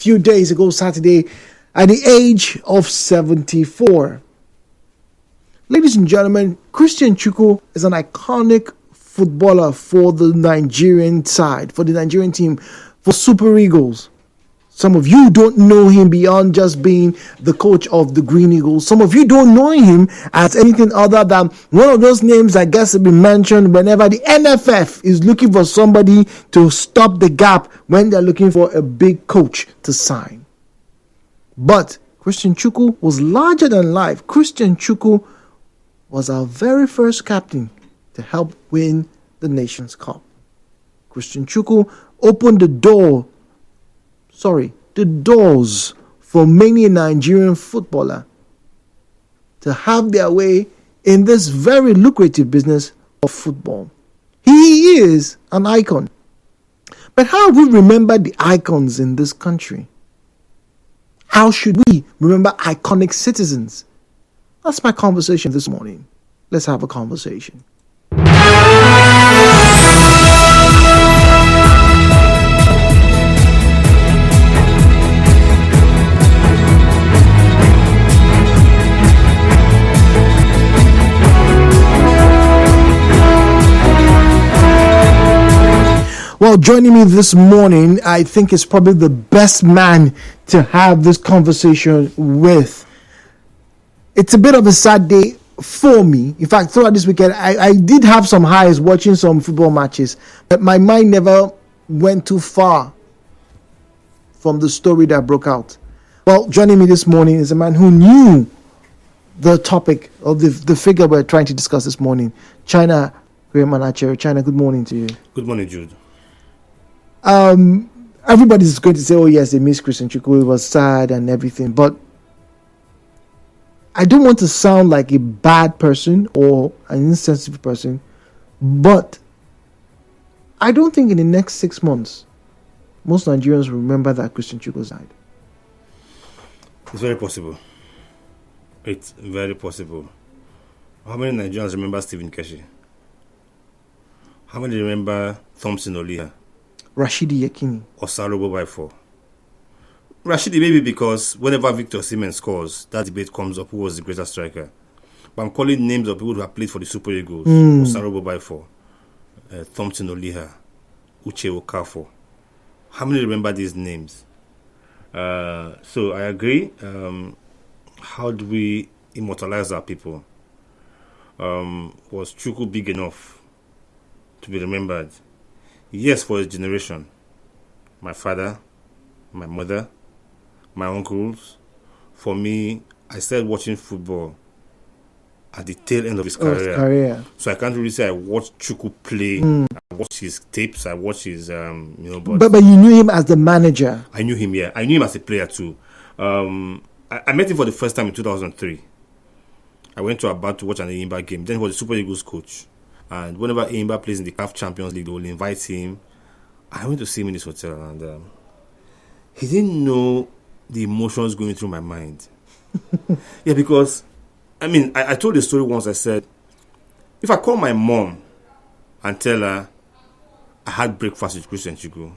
few days ago, Saturday, at the age of 74. Ladies and gentlemen, Christian Chukwu is an iconic footballer for the Nigerian side, for the Nigerian team, for Super Eagles. Some of you don't know him beyond just being the coach of the Green Eagles. Some of you don't know him as anything other than one of those names that gets to be mentioned whenever the NFF is looking for somebody to stop the gap when they're looking for a big coach to sign. But Christian Chukwu was larger than life. Christian Chukwu was our very first captain to help win the Nations Cup. Christian Chukwu opened the doors for many Nigerian footballer to have their way in this very lucrative business of football. He is an icon. But how we remember the icons in this country? How should we remember iconic citizens? That's my conversation this morning. Let's have a conversation. Well, joining me this morning, I think is probably the best man to have this conversation with. It's a bit of a sad day for me. In fact, throughout this weekend, I did have some highs watching some football matches, but my mind never went too far from the story that broke out. Well, joining me this morning is a man who knew the topic of the figure we're trying to discuss this morning, China Manacher. China, good morning to you. Good morning, Jude. Everybody's going to say, oh yes, they miss Christian Chukwu, it was sad and everything, but I don't want to sound like a bad person or an insensitive person, but I don't think in the next 6 months most Nigerians will remember that Christian Chukwu died. It's very possible. It's very possible. How many Nigerians remember Stephen Keshi? How many remember Thompson Oliha? Rashidi Yekini. Or Sarobo by 4. Rashidi maybe because whenever Victor Osimhen scores, that debate comes up who was the greatest striker. But I'm calling names of people who have played for the Super Eagles. Or Sarobo by 4. Thompson Oliha. Uche Okafor. How many remember these names? So I agree. How do we immortalize our people? Was Chukwu big enough to be remembered? Yes, for his generation. My father, my mother, my uncles. For me, I started watching football at the tail end of his career. So I can't really say I watched Chukwu play. I watched his tapes. I watched his, But you knew him as the manager. I knew him, yeah. I knew him as a player too. I met him for the first time in 2003. I went to Aba to watch an Enyimba game. Then he was the Super Eagles coach. And whenever Enyimba plays in the CAF Champions League, they will invite him. I went to see him in his hotel, and he didn't know the emotions going through my mind. Yeah, because, I told the story once. I said, if I call my mom and tell her I had breakfast with Christian Chukwu,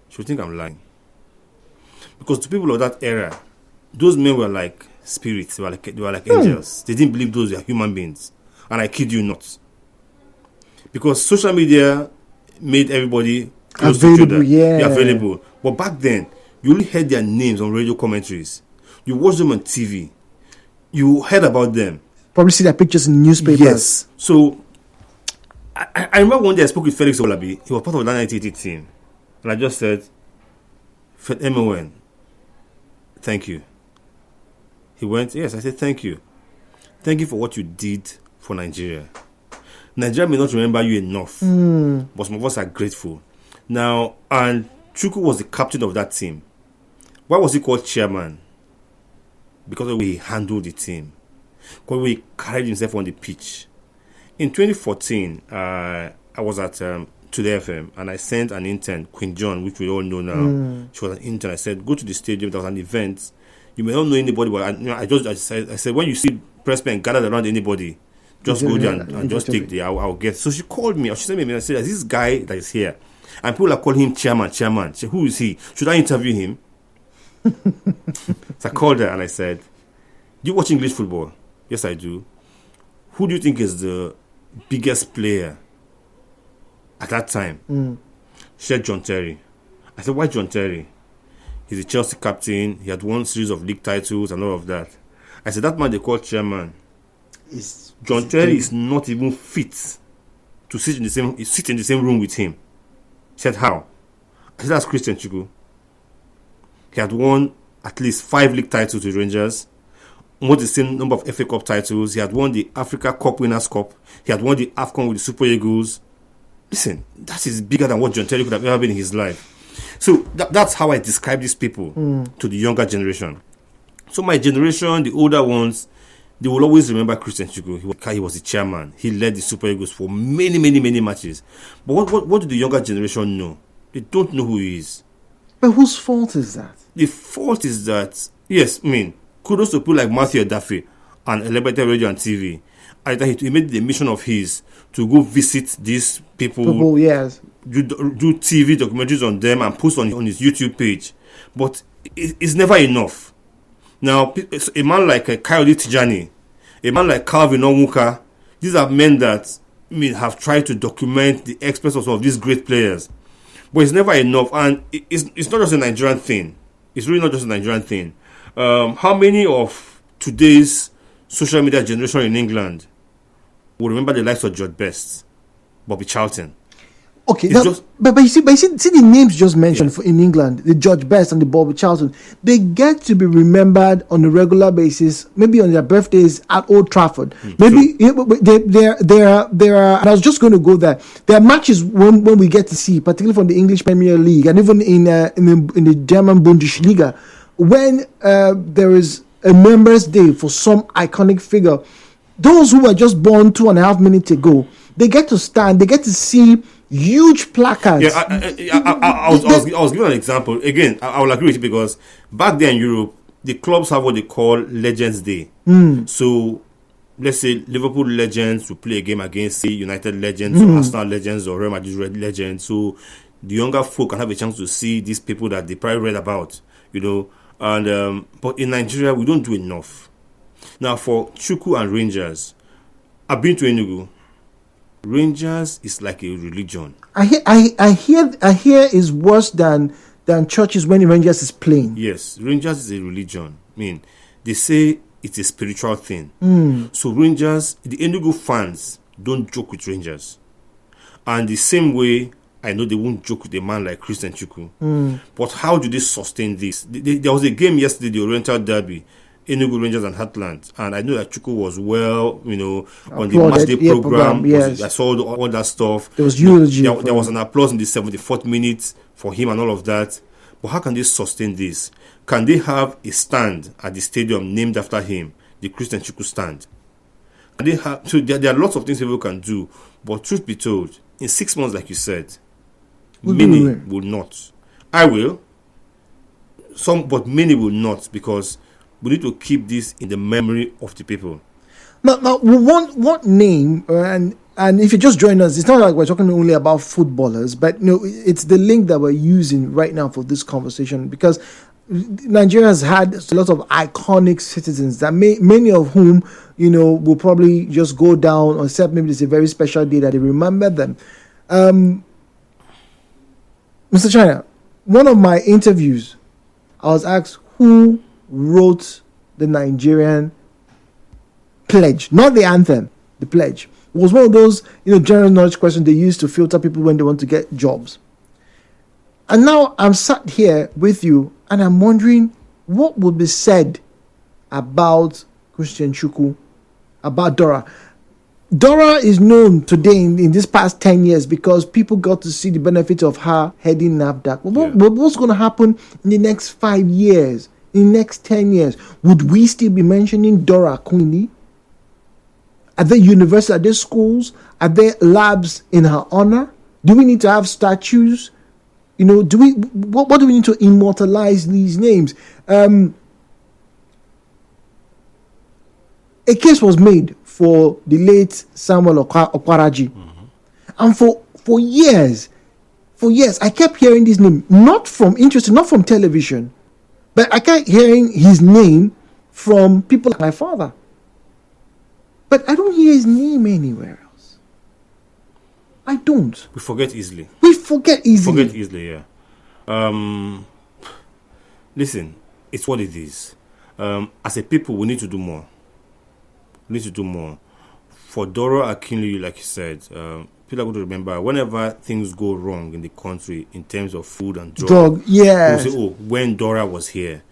she would think I'm lying. Because to people of that era, those men were like spirits. They were like angels. They didn't believe those were human beings. And I kid you not. Because social media made everybody close to each other. Yeah, available. But back then, you only heard their names on radio commentaries. You watched them on TV. You heard about them. Probably see their pictures in newspapers. Yes. So, I remember one day I spoke with Felix Olabi. He was part of the 1980 team. And I just said, MON, thank you. He went, yes. I said, thank you. Thank you for what you did for Nigeria. Nigeria may not remember you enough, but some of us are grateful. Now, and Chukwu was the captain of that team. Why was he called chairman? Because of the way he handled the team. Because of the way he carried himself on the pitch. In 2014, I was at Today FM, and I sent an intern, Queen John, which we all know now. She was an intern. I said, go to the stadium. There was an event. You may not know anybody, but I said, when you see pressmen gathered around anybody, just go there and just take the, I'll get. So she called me, or she sent me a message, this guy that is here, and people are calling him chairman. She said, who is he? Should I interview him? So I called her and I said, do you watch English football? Yes, I do. Who do you think is the biggest player at that time? She said John Terry. I said, why John Terry? He's a Chelsea captain. He had won series of league titles and all of that. I said, that man they call chairman. John Terry is not even fit to sit in the same room with him. He said, how? I said, that's Christian Chukwu. He had won at least 5 league titles with Rangers, won the same number of FA Cup titles. He had won the Africa Cup Winners' Cup. He had won the AFCON with the Super Eagles. Listen, that is bigger than what John Terry could have ever been in his life. So that's how I describe these people to the younger generation. So my generation, the older ones, they will always remember Christian Chukwu. He was the chairman. He led the Super Eagles for many, many, many matches. But what do the younger generation know? They don't know who he is. But whose fault is that? The fault is that, yes, I mean, kudos to people like Matthew Edafe and Elevated Radio and TV. He made the mission of his to go visit these people, yes. do TV documentaries on them and post on his YouTube page. But it's never enough. Now, a man like Kayode Tijani, a man like Calvin Onwuka, these are men that have tried to document the exploits of some of these great players. But it's never enough. And it's not just a Nigerian thing. It's really not just a Nigerian thing. How many of today's social media generation in England will remember the likes of George Best, Bobby Charlton? Okay, but you see the names just mentioned in England, the George Best and the Bobby Charlton, they get to be remembered on a regular basis, maybe on their birthdays at Old Trafford. Maybe there are. And I was just going to go there. There are matches when we get to see, particularly from the English Premier League and even in the German Bundesliga, when there is a members' day for some iconic figure. Those who were just born 2.5 minutes ago, they get to stand, they get to see huge placards. Yeah, I was giving an example. Again, I will agree with you because back there in Europe, the clubs have what they call Legends Day. So, let's say Liverpool legends will play a game against, say, United legends or Arsenal legends or Real Madrid legends. So, the younger folk can have a chance to see these people that they probably read about, And but in Nigeria, we don't do enough. Now, for Chukwu and Rangers, I've been to Enugu. Rangers is like a religion. I hear is worse than churches when Rangers is playing. Yes, Rangers is a religion. I mean, they say it's a spiritual thing. So Rangers, the Enugu fans don't joke with Rangers. And the same way, I know they won't joke with a man like Christian Chukwu. But how do they sustain this? There was a game yesterday, the Oriental Derby, Enugu Rangers and Heartland, and I know that Chukwu was on the matchday program. Yes. I saw all that stuff. There was eulogy. There was an applause in the 74th minute for him and all of that. But how can they sustain this? Can they have a stand at the stadium named after him, the Christian Chukwu stand? Can they have? So there are lots of things people can do. But truth be told, in 6 months, like you said, many will not. I will. But many will not, because we need to keep this in the memory of the people. Now, one name, and if you just join us, it's not like we're talking only about footballers, but it's the link that we're using right now for this conversation, because Nigeria has had a lot of iconic citizens that many of whom will probably just go down, except maybe it's a very special day that they remember them. Mr. China, one of my interviews, I was asked who wrote the Nigerian pledge, not the anthem, the pledge. It was one of those general knowledge questions they use to filter people when they want to get jobs. And now I'm sat here with you and I'm wondering what would be said about Christian Chukwu, about Dora. Dora is known today in this past 10 years because people got to see the benefit of her heading NAFDAC. What's going to happen in the next 5 years? In the next 10 years, would we still be mentioning Dora Queenie? Are there universities, are there schools, are there labs in her honor? Do we need to have statues? What do we need to immortalize these names? A case was made for the late Samuel Okwaraji. And for years, I kept hearing this name, not from television, But I kept hearing his name from people like my father. But I don't hear his name anywhere else. I don't. We forget easily. We forget easily. Forget easily, yeah. Listen, it's what it is. As a people, we need to do more. We need to do more. For Dora Akinley, like you said, people are going to remember whenever things go wrong in the country in terms of food and drug, yeah. we'll say, oh, when Dora was here.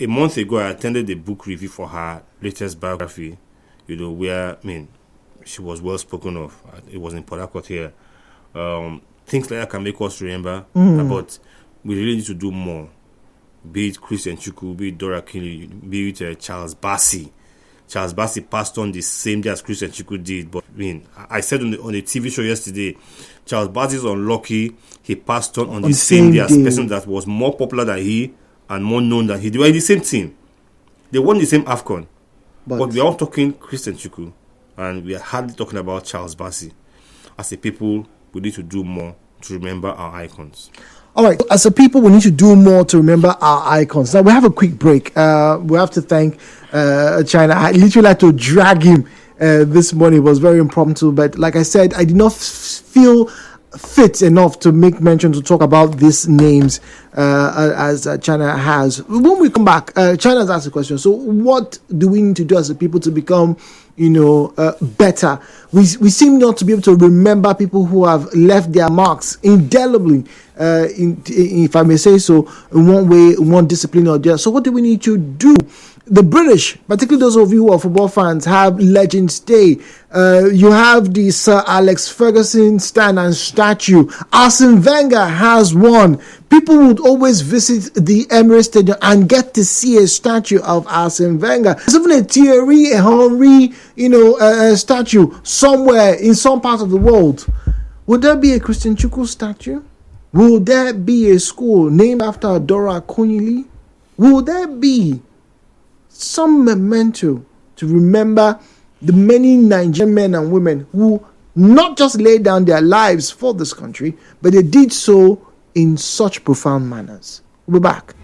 A month ago, I attended the book review for her latest biography, where, she was well spoken of. It was in Port Harcourt here. Things like that can make us remember, but we really need to do more. Be it Christian Chukwu, be it Dora Akinley, be it Charles Bassey. Charles Bassey passed on the same day as Christian Chukwu did. But I said on the TV show yesterday, Charles Bassey is unlucky. He passed on the same day as a person that was more popular than he and more known than he. They were in the same team. They won the same AFCON. But we are all talking Christian Chukwu, and we are hardly talking about Charles Bassey. As a people, we need to do more to remember our icons. All right, as a people, we need to do more to remember our icons. Now, we have a quick break. We have to thank China. I literally had to drag him this morning. It was very impromptu. But like I said, I did not feel fit enough to make mention to talk about these names as China has. When we come back, China has asked a question. So what do we need to do as a people to become better? We seem not to be able to remember people who have left their marks indelibly, if I may say so, in one way, in one discipline or the other. So what do we need to do? The British, particularly those of you who are football fans, have Legends Day. You have the Sir Alex Ferguson stand and statue. Arsene Wenger has one. People would always visit the Emirates Stadium and get to see a statue of Arsene Wenger. There's even a Thierry Henry, statue somewhere in some part of the world. Would there be a Christian Chukwu statue? Will there be a school named after Dora Akinley? Will there be some memento to remember the many Nigerian men and women who not just laid down their lives for this country, but they did so in such profound manners? We'll be back.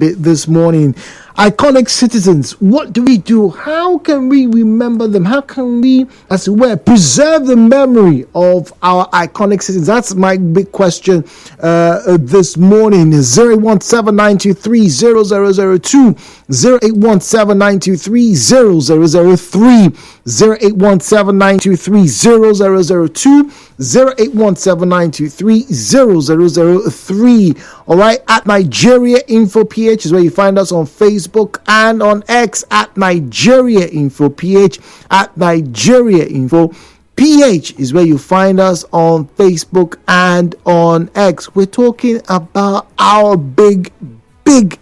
this morning. Iconic citizens, what do we do? How can we remember them? How can we, as it were, preserve the memory of our iconic citizens? That's my big question this morning. 08179230002, 08179230003, 08179230002, 08179230003. All right, at Nigeriainfo PH is where you find us on Facebook and on X at Nigeriainfo PH, at Nigeriainfo PH is where you find us on Facebook and on X. We're talking about our big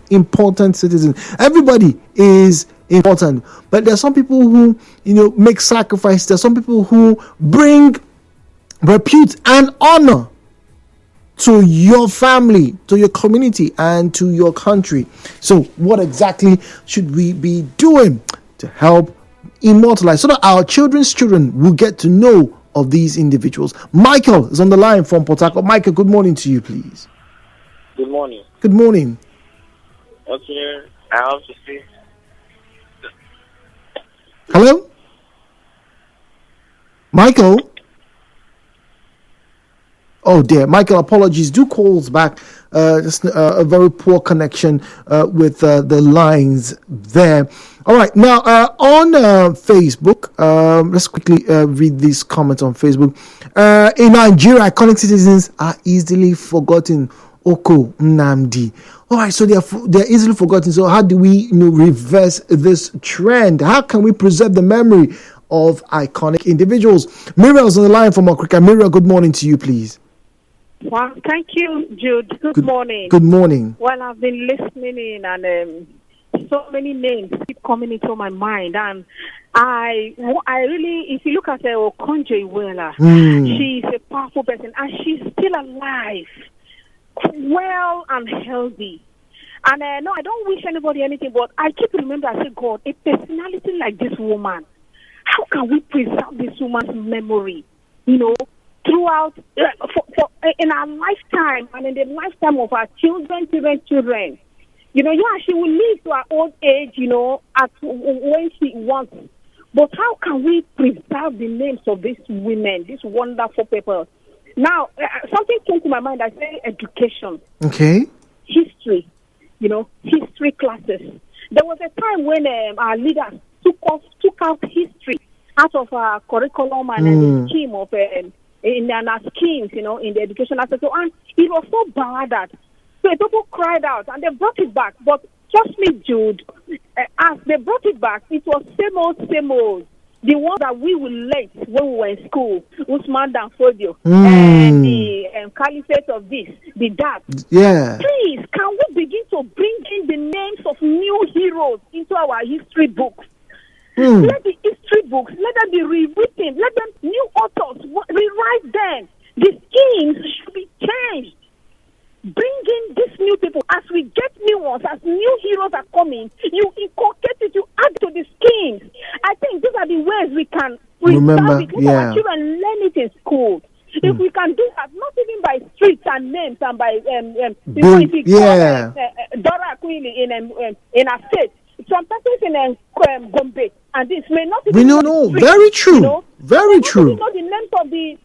important citizens. Everybody is important, but there are some people who make sacrifices. There are some people who bring repute and honor to your family, to your community, and to your country. So what exactly should we be doing to help immortalize so that our children's children will get to know of these individuals? Michael is on the line from Port Harcourt. Michael, good morning to you, please. Good morning. Good morning. Okay, I have to say. Hello? Michael? Oh dear, Michael, apologies. Do calls back. Just a very poor connection with the lines there. All right, now on Facebook, let's quickly read these comments on Facebook. In Nigeria, iconic citizens are easily forgotten. Oko Nnamdi. All right, so they're easily forgotten. So how do we reverse this trend? How can we preserve the memory of iconic individuals? Miriam's on the line from Okrika. Miriam, good morning to you, please. Well, thank you, Jude. Good morning. Good morning. Well, I've been listening in, and so many names keep coming into my mind, and I really, if you look at Okonjo Iweala, she's a powerful person, and she's still alive, well and healthy. And no, I don't wish anybody anything, but I keep remembering, I say, God, a personality like this woman, how can we preserve this woman's memory? Throughout, in our lifetime and in the lifetime of our children. She will live to our old age, at when she wants. But how can we preserve the names of these women, these wonderful people? Now, something came to my mind. I say education. Okay. History, history classes. There was a time when our leaders took out history out of our curriculum and the scheme of in our schemes, in the education aspect. And it was so bad that people cried out and they brought it back. But trust me, Jude, as they brought it back, it was same old. The ones that we will learn when we were in school, Usman Danfodio, and the caliphate of this, that. Yeah. Please, can we begin to bring in the names of new heroes into our history books? Let the history books, let them be rewritten. Let them, new authors, rewrite them. The schemes should be changed. Bring in these new people. As we get new ones, as new heroes are coming, you inculcate it, you add to the schemes. I think these are the ways we can remember it. Let our children learn it in school. If we can do that, not even by streets and names and by Dora Queen in a state. Some persons in Gombe and this may not. We don't know. Very true. Very true. You know the names of the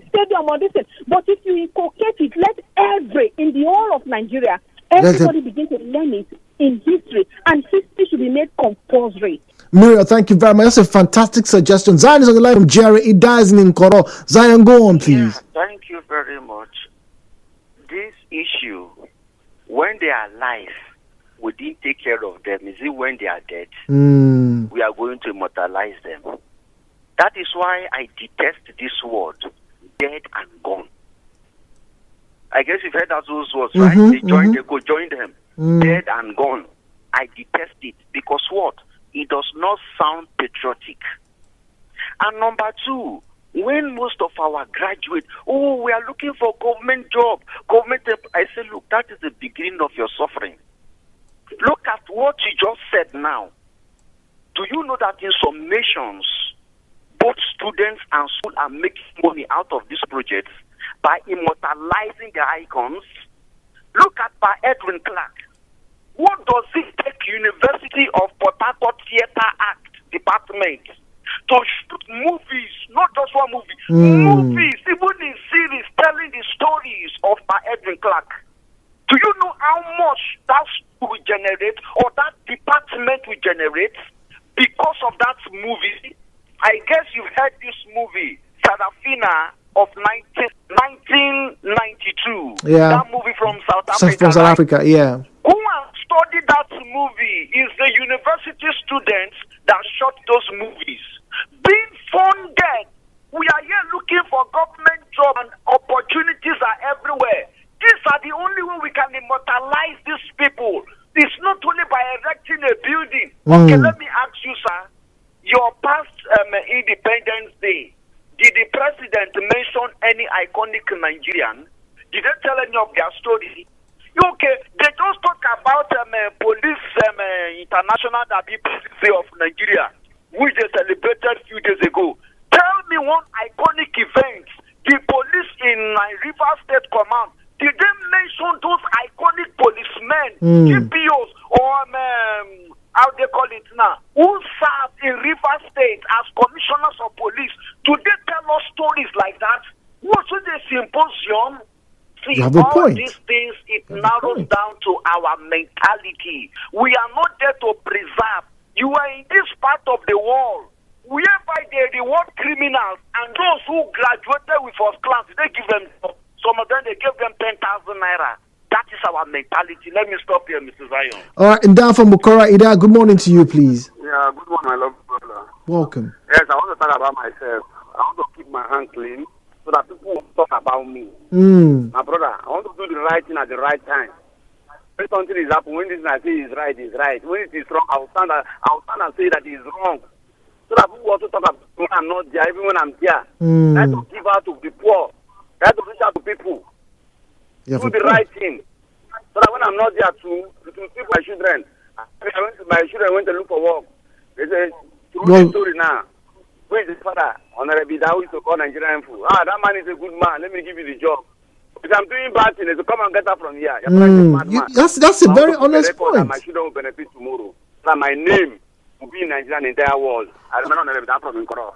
stadium or this thing. But if you inculcate it, let in the whole of Nigeria, everybody begin to learn it in history, and history should be made compulsory. Miriam, thank you very much. That's a fantastic suggestion. Zion is on the line from Jerry. It dies in Koro. Zion, go on, please. Thank you very much. This issue, when they are alive, we didn't take care of them. Is it when they are dead? We are going to immortalize them. That is why I detest this word, dead and gone. I guess you've heard those words, right? They go join them. Dead and gone. I detest it because what? It does not sound patriotic. And number two, when most of our graduates, we are looking for government job, I say, look, that is the beginning of your suffering. Look at what you just said now. Do you know that in some nations, both students and school are making money out of these projects by immortalizing their icons? Look at Pa Edwin Clark, What does it take University of Port Harcourt Theatre Act Department to shoot movies, not just one movie, movies, even in series telling the stories of Edwin Clark? Do you know how much that school will generate or that department will generate because of that movie? I guess you've heard this movie, Sarafina of 1992. Yeah. That movie from South Africa. From South Africa, yeah. Who has studied that movie is the university students that shot those movies. Being funded. We are here looking for government jobs and opportunities are everywhere. These are the only way we can immortalize these people. It's not only by erecting a building. Okay, let me ask you, sir. Your past Independence Day, did the president mention any iconic Nigerian? Did they tell any of their story? Okay, they just talk about police international that be police day of Nigeria, which they celebrated a few days ago. Tell me one iconic event. The police in River State Command, did they mention those iconic policemen, GPOs, or how they call it now, who served in River State as commissioners of police? Do they tell us stories like that? What's with the symposium? See, you have a all point. these things, it narrows down to our mentality. We are not there to preserve. You are in this part of the world whereby they reward criminals, and those who graduated with first class, they give them, some of them, they give them 10,000 naira. That is our mentality. Let me stop here, Mr. Zion. All right, Ida from Bukora. Ida, good morning to you, please. Yeah, good morning, my love brother. Welcome. Yes, I want to talk about myself. I want to keep my hand clean so that people will talk about me. My brother, I want to do the right thing at the right time. When something is happening, when this I say is right, is right. When it is wrong, I'll stand and say that it is wrong. So that people also talk about when I'm not there, even when I'm there. Try to give out to the poor. Try to reach out to people. Do the right thing. So that when I'm not there to see my children. My children went to look for work. They say, through the story now. Where is his father? Honorable that we used to call Nigeriainfo. That man is a good man. Let me give you the job. If I'm doing bad things, so come and get her from here. That's a very honest point. My children will benefit tomorrow. That my name will be in Nigeria in the entire world. I remember that from Nkoro.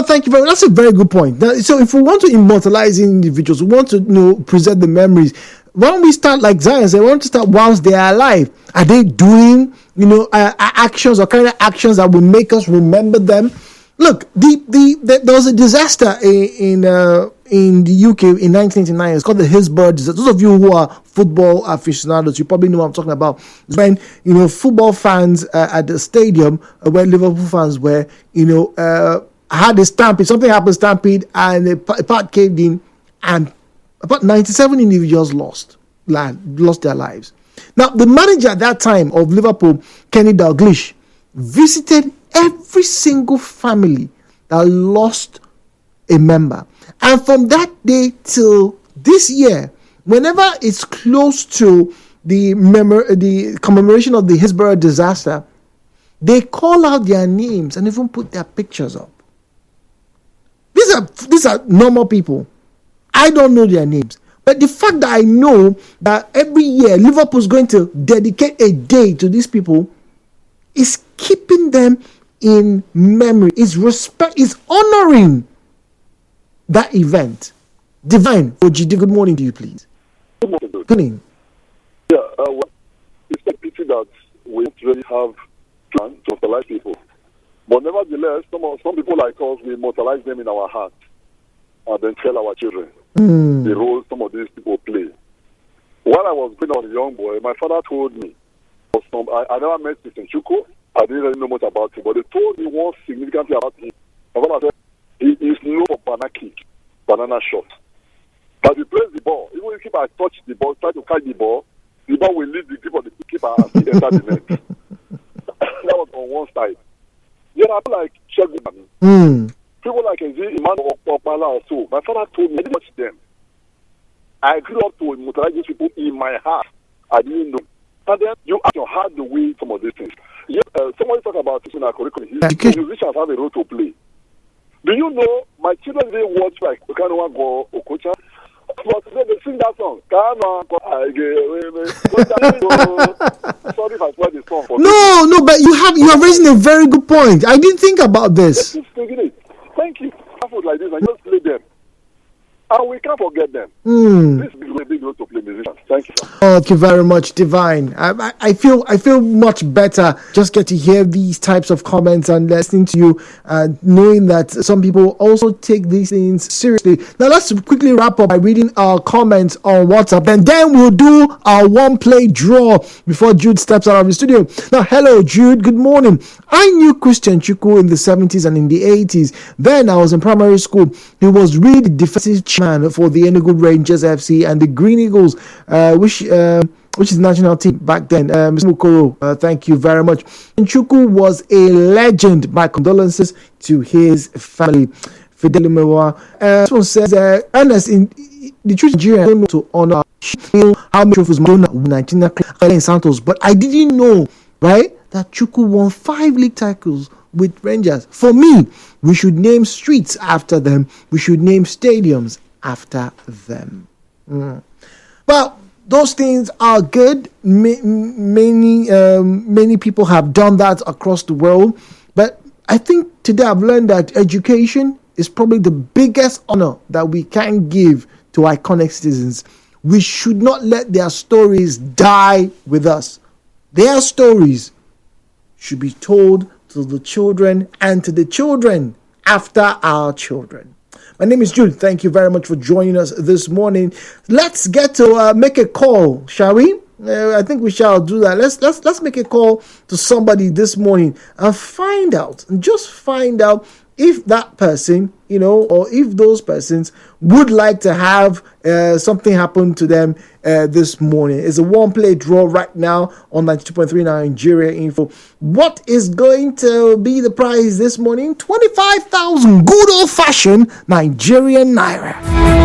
Thank you very much. That's a very good point. So if we want to immortalize individuals, we want to preserve the memories. Why don't we start like Zion said? We want to start whilst they are alive. Are they doing actions or kind of actions that will make us remember them? Look, there was a disaster in the UK in 1989. It's called the Hillsborough disaster. Those of you who are football aficionados, you probably know what I'm talking about. When football fans at the stadium, where Liverpool fans were, had a stampede. Something happened, stampede, and a part caved in, and about 97 individuals lost their lives. Now, the manager at that time of Liverpool, Kenny Dalglish, visited every single family that lost a member. And from that day till this year, whenever it's close to the commemoration of the Hillsborough disaster, they call out their names and even put their pictures up. These are normal people. I don't know their names. But the fact that I know that every year Liverpool is going to dedicate a day to these people is keeping them in memory, is respect, is honoring that event. Divine Ojide, good morning to you, please. Good morning. Good morning. Yeah, it's a pity that we don't really have plans to immortalize people. But nevertheless, some people like us, we immortalize them in our hearts and then tell our children the role some of these people play. While I was growing up as a young boy, my father told me, I never met Mr. Chuko. I didn't really know much about him, but they told me one significant thing about him. My father said, he is known for banana kick, banana shot. But he plays the ball. Even if keeper touch the ball, try to catch the ball will leave the grip of the keeper and still enter the net. That was on one side. Yeah, I feel like Shegun. People like Emmanuel Okpala or so. My father told me, I didn't watch them. I grew up to immortalize these people in my heart. I didn't know. And then you ask your heart the way some of these things. Yeah, somebody talk about this in our curriculum. Musicians have a role to play. Do you know my children didn't watch like Okanoa Go Okocha? But today they sing that song. Sorry if platform for No, but you are raising a very good point. I didn't think about this. Just taking it. Thank you. Food like this and just play them. And we can't forget them. This is a big role to play musicians. Thank you. Thank you very much, Divine. I feel much better just get to hear these types of comments and listening to you, knowing that some people also take these things seriously. Now let's quickly wrap up by reading our comments on WhatsApp, and then we'll do our one play draw before Jude steps out of the studio. Now, hello Jude, good morning. I knew Christian Chukwu in the 70s and in the 80s. Then I was in primary school. He was really the defensive chairman for the Enugu Rangers FC and the Green Eagles, which is the national team back then. Mr. Mukoro, thank you very much. And Chukwu was a legend. My condolences to his family. Fidel Mewa. This one says, Ernest, in the truth, Nigeria don't know to honor how many trophies Madonna won 19 in Santos, but I didn't know, right, that Chukwu won 5 league titles with Rangers. For me, we should name streets after them. We should name stadiums after them. Well, those things are good. Many people have done that across the world. But I think today I've learned that education is probably the biggest honor that we can give to iconic citizens. We should not let their stories die with us. Their stories should be told to the children and to the children after our children. My name is Jude. Thank you very much for joining us this morning. Let's get to make a call, shall we? I think we shall do that. Let's make a call to somebody this morning and find out if that person, or if those persons would like to have something happen to them this morning. It's a one-play draw right now on 92.3 Nigeriainfo. What is going to be the prize this morning? 25,000 good old-fashioned Nigerian Naira.